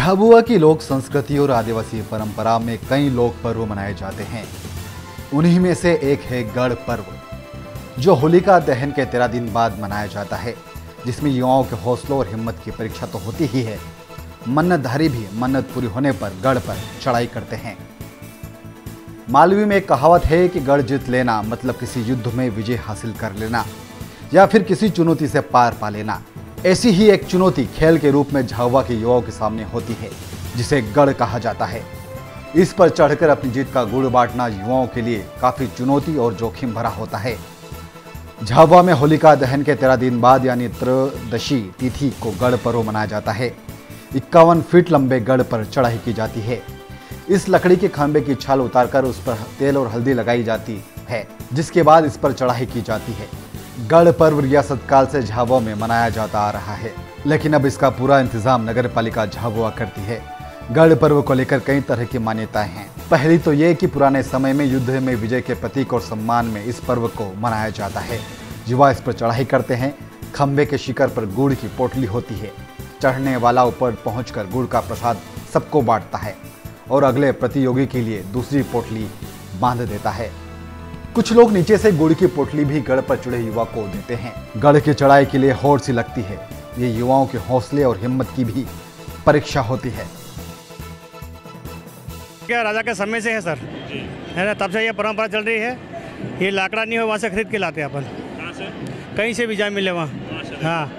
झाबुआ की लोक संस्कृति और आदिवासी परंपरा में कई लोक पर्व मनाए जाते हैं। उन्हीं में से एक है गढ़ पर्व, जो होलिका दहन के 13 दिन बाद मनाया जाता है, जिसमें युवाओं के हौसलों और हिम्मत की परीक्षा तो होती ही है। मन्नतधारी भी मन्नत पूरी होने पर गढ़ पर चढ़ाई करते हैं। मालवी में एक कहावत है कि गढ़ जीत लेना मतलब किसी युद्ध में विजय हासिल कर लेना या फिर किसी चुनौती से पार पा लेना। ऐसी ही एक चुनौती खेल के रूप में झाबुआ के युवाओं के सामने होती है, जिसे गढ़ कहा जाता है। इस पर चढ़कर अपनी जीत का गुड़ बांटना युवाओं के लिए काफी चुनौती और जोखिम भरा होता है। झाबुआ में होलिका दहन के 13 दिन बाद यानी त्रयोदशी तिथि को गढ़ पर्व मनाया जाता है। 51 फीट लंबे गढ़ पर चढ़ाई की जाती है। इस लकड़ी के खंभे की छाल उतारकर उस पर तेल और हल्दी लगाई जाती है, जिसके बाद इस पर चढ़ाई की जाती है। गढ़ पर्व रियासत काल से झाबुआ में मनाया जाता आ रहा है, लेकिन अब इसका पूरा इंतजाम नगर पालिका झाबुआ करती है। गढ़ पर्व को लेकर कई तरह की मान्यताएं हैं। पहली तो ये कि पुराने समय में युद्ध में विजय के प्रतीक और सम्मान में इस पर्व को मनाया जाता है। युवा इस पर चढ़ाई करते हैं। खंभे के शिखर पर गुड़ की पोटली होती है। चढ़ने वाला ऊपर पहुंचकर गुड़ का प्रसाद सबको बांटता है और अगले प्रतियोगी के लिए दूसरी पोटली बांध देता है। कुछ लोग नीचे से गुड़ की पोटली भी गढ़ पर चढ़े युवा को देते हैं। गढ़ की चढ़ाई के लिए होड़ सी लगती है। ये युवाओं के हौसले और हिम्मत की भी परीक्षा होती है। क्या राजा के समय से है सर, है ना, तब से ये परंपरा चल रही है। ये लाकड़ा नहीं हो वहाँ से खरीद के लाते हैं अपन, कहीं से भी जाए मिले वहाँ। हाँ,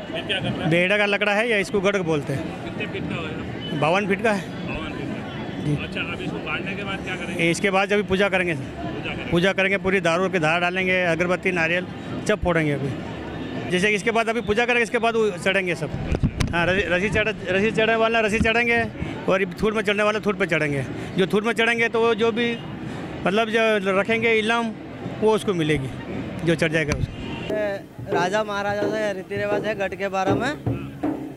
बेहड़ा का लकड़ा है या इसको गढ़ बोलते हैं। कितने फीट का होगा? 52 फीट का है। 52 फीट का। अच्छा, अब इसको काटने के बाद क्या करेंगे? इसके बाद जब पूजा करेंगे पूजा करेंगे, पूरी दारू की धार डालेंगे, अगरबत्ती नारियल सब फोड़ेंगे। अभी जैसे इसके बाद अभी पूजा करेंगे, इसके बाद वो चढ़ेंगे सब। हाँ, रस्सी चढ़ने वाला रस्सी चढ़ेंगे और थूर में चढ़ने वाला थूर पे चढ़ेंगे। जो थूर में चढ़ेंगे तो वो जो भी मतलब जो रखेंगे इनाम वो उसको मिलेगी, जो चढ़ जाएगा उसको। राजा महाराजा से रीति रिवाज है गढ़ के बारे में।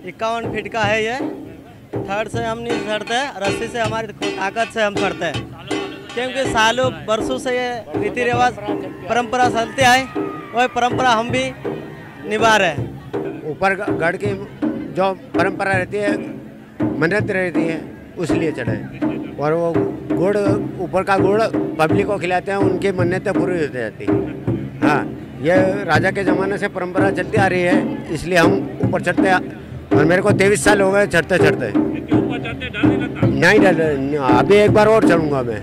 51 फीट का है ये। थर्ड से हम नहीं चढ़ते, रस्सी से हमारी ताकत से हम चढ़ते हैं, क्योंकि सालों बरसों से ये रीति रिवाज परंपरा चलते आए, वही परंपरा हम भी निभा रहे हैं। ऊपर गढ़ की जो परंपरा रहती है, मन्नत रहती है, उसलिए चढ़े। और वो गुड़, ऊपर का गुड़ पब्लिक को खिलाते हैं, उनकी मन्नतें पूरी होती जाती है। हाँ, ये राजा के ज़माने से परंपरा चलती आ रही है, इसलिए हम ऊपर चढ़ते हैं। और मेरे को 23 साल हो गए चढ़ते चढ़ते। नहीं डर, अभी एक बार और चढ़ूँगा मैं।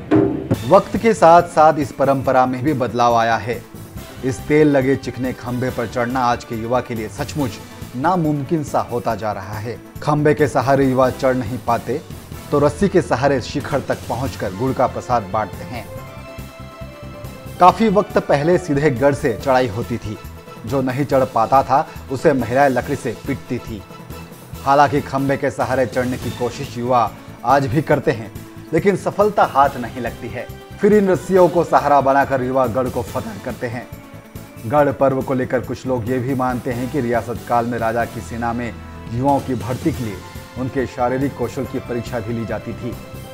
वक्त के साथ साथ इस परंपरा में भी बदलाव आया है। इस तेल लगे चिकने खंभे पर चढ़ना आज के युवा के लिए सचमुच नामुमकिन सा होता जा रहा है। खंभे के सहारे युवा चढ़ नहीं पाते तो रस्सी के सहारे शिखर तक पहुंचकर गुड़ का प्रसाद बांटते हैं। काफी वक्त पहले सीधे गढ़ से चढ़ाई होती थी। जो नहीं चढ़ पाता था उसे महिलाएं लकड़ी से पीटती थी। हालांकि खंभे के सहारे चढ़ने की कोशिश युवा आज भी करते हैं, लेकिन सफलता हाथ नहीं लगती है। फिर इन रस्सियों को सहारा बनाकर युवा गढ़ को फतह करते हैं। गढ़ पर्व को लेकर कुछ लोग ये भी मानते हैं कि रियासत काल में राजा की सेना में युवाओं की भर्ती के लिए उनके शारीरिक कौशल की परीक्षा भी ली जाती थी।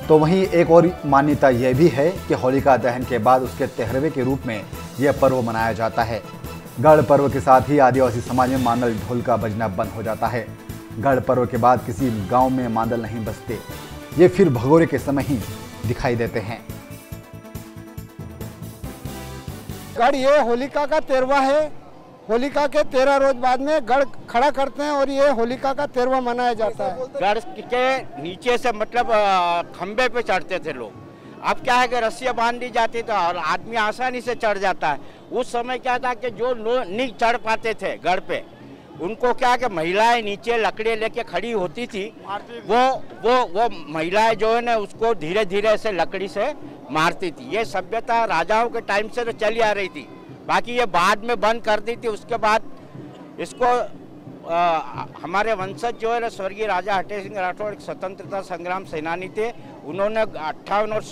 तो वहीं एक और मान्यता यह भी है कि होलिका दहन के बाद उसके तेहरवे के रूप में यह पर्व मनाया जाता है। गढ़ पर्व के साथ ही आदिवासी समाज में मांदल ढोल का बजना बंद हो जाता है। गढ़ पर्व के बाद किसी गांव में मांदल नहीं बजते, ये फिर भगोरे के समय ही दिखाई देते हैं। गढ़ ये होलिका का 13वां है। होलिका के 13 रोज बाद में गढ़ खड़ा करते हैं और ये होलिका का 13वां मनाया जाता है। गढ़ के नीचे से मतलब खंबे पे चढ़ते थे लोग। अब क्या है कि रस्सियाँ बांध दी जाती थी और आदमी आसानी से चढ़ जाता है। उस समय क्या था कि जो लोग नहीं चढ़ पाते थे गढ़ पे, उनको क्या कि महिलाएं नीचे लकड़ी लेके खड़ी होती थी। वो महिलाएं जो है ना उसको धीरे धीरे ऐसे लकड़ी से मारती थी। ये सभ्यता राजाओं के टाइम से तो चली आ रही थी, बाकी ये बाद में बंद कर दी थी। उसके बाद इसको हमारे वंशज जो है ना स्वर्गीय राजा हटे सिंह राठौड़ एक स्वतंत्रता संग्राम सेनानी थे। उन्होंने 58 और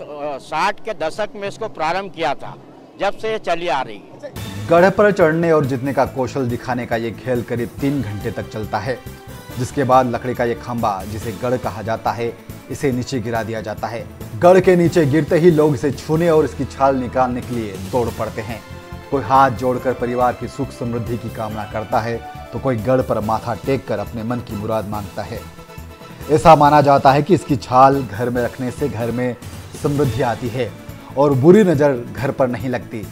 60 के दशक में इसको प्रारंभ किया था, जब से ये चली आ रही है। गढ़ पर चढ़ने और जीतने का कौशल दिखाने का ये खेल करीब 3 घंटे तक चलता है, जिसके बाद लकड़ी का ये खंभा जिसे गढ़ कहा जाता है, इसे नीचे गिरा दिया जाता है। गढ़ के नीचे गिरते ही लोग इसे छूने और इसकी छाल निकालने के लिए दौड़ पड़ते हैं। कोई हाथ जोड़कर परिवार की सुख समृद्धि की कामना करता है, तो कोई गढ़ पर माथा टेक कर अपने मन की मुराद मांगता है। ऐसा माना जाता है कि इसकी छाल घर में रखने से घर में समृद्धि आती है और बुरी नज़र घर पर नहीं लगती।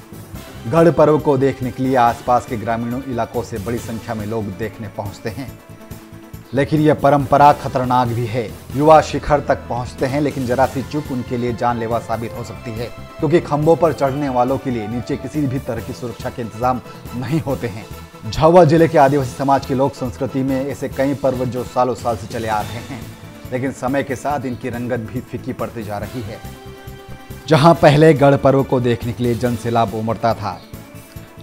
गढ़ पर्व को देखने के लिए आसपास के ग्रामीण इलाकों से बड़ी संख्या में लोग देखने पहुंचते हैं, लेकिन यह परंपरा खतरनाक भी है। युवा शिखर तक पहुंचते हैं, लेकिन जरा सी चूक उनके लिए जानलेवा साबित हो सकती है, क्योंकि खंभों पर चढ़ने वालों के लिए नीचे किसी भी तरह की सुरक्षा के इंतजाम नहीं होते हैं। झाबुआ जिले के आदिवासी समाज की लोक संस्कृति में ऐसे कई पर्व जो सालों साल से चले आ रहे हैं, लेकिन समय के साथ इनकी रंगत भी फीकी पड़ती जा रही है। जहां पहले गढ़ पर्व को देखने के लिए जनसैलाब उमड़ता था,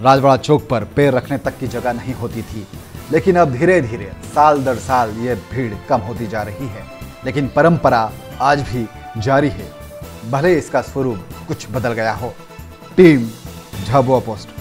राजवाड़ा चौक पर पैर रखने तक की जगह नहीं होती थी, लेकिन अब धीरे धीरे साल दर साल ये भीड़ कम होती जा रही है। लेकिन परंपरा आज भी जारी है, भले इसका स्वरूप कुछ बदल गया हो। Team Jhabua post.